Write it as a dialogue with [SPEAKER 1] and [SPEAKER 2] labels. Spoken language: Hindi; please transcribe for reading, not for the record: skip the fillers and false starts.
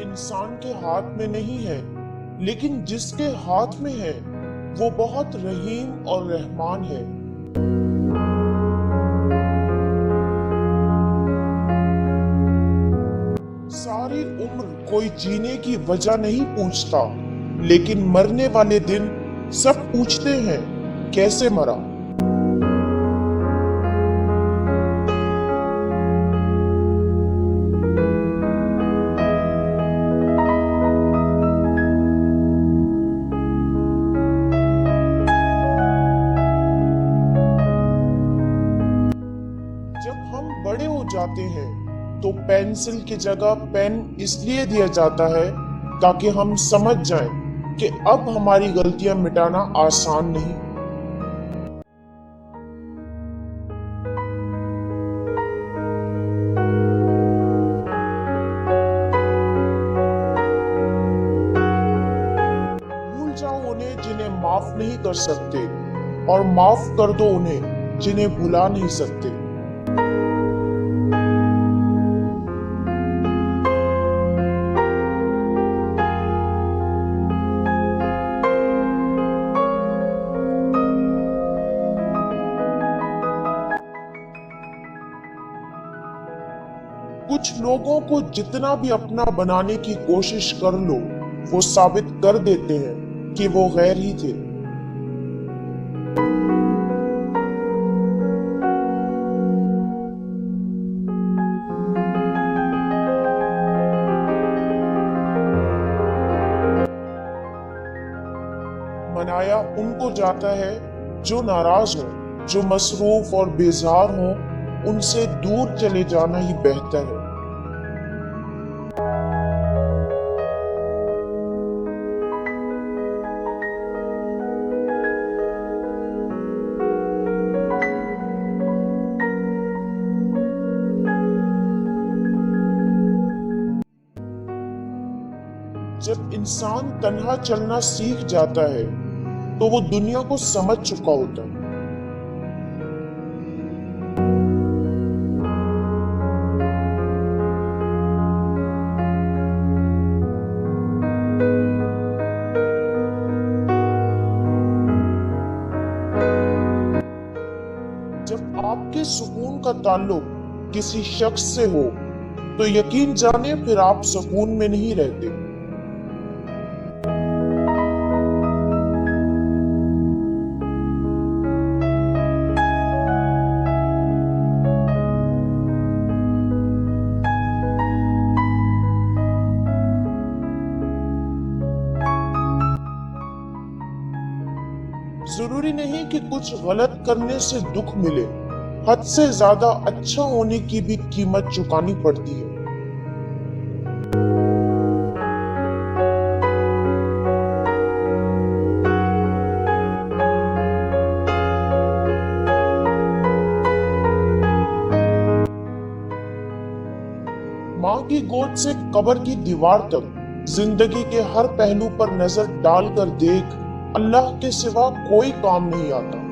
[SPEAKER 1] इंसान के हाथ में नहीं है, लेकिन जिसके हाथ में है वो बहुत रहीम और रहमान है। सारी उम्र कोई जीने की वजह नहीं पूछता, लेकिन मरने वाले दिन सब पूछते हैं कैसे मरा। जब हम बड़े हो जाते हैं तो पेंसिल की जगह पेन इसलिए दिया जाता है ताकि हम समझ जाएं कि अब हमारी गलतियां मिटाना आसान नहीं। भूल जाओ उन्हें जिन्हें माफ नहीं कर सकते, और माफ कर दो उन्हें जिन्हें भुला नहीं सकते। कुछ लोगों को जितना भी अपना बनाने की कोशिश कर लो, वो साबित कर देते हैं कि वो गैर ही थे। मनाया उनको जाता है जो नाराज हो, जो मसरूफ और बेजार हो। उनसे दूर चले जाना ही बेहतर है। जब इंसान तन्हा चलना सीख जाता है तो वो दुनिया को समझ चुका होता है। जब आपके सुकून का ताल्लुक किसी शख्स से हो तो यकीन जाने फिर आप सुकून में नहीं रहते। जरूरी नहीं कि कुछ गलत करने से दुख मिले, हद से ज्यादा अच्छा होने की भी कीमत चुकानी पड़ती है। माँ की गोद से कब्र की दीवार तक जिंदगी के हर पहलू पर नजर डालकर देख, अल्लाह के सिवा कोई काम नहीं आता।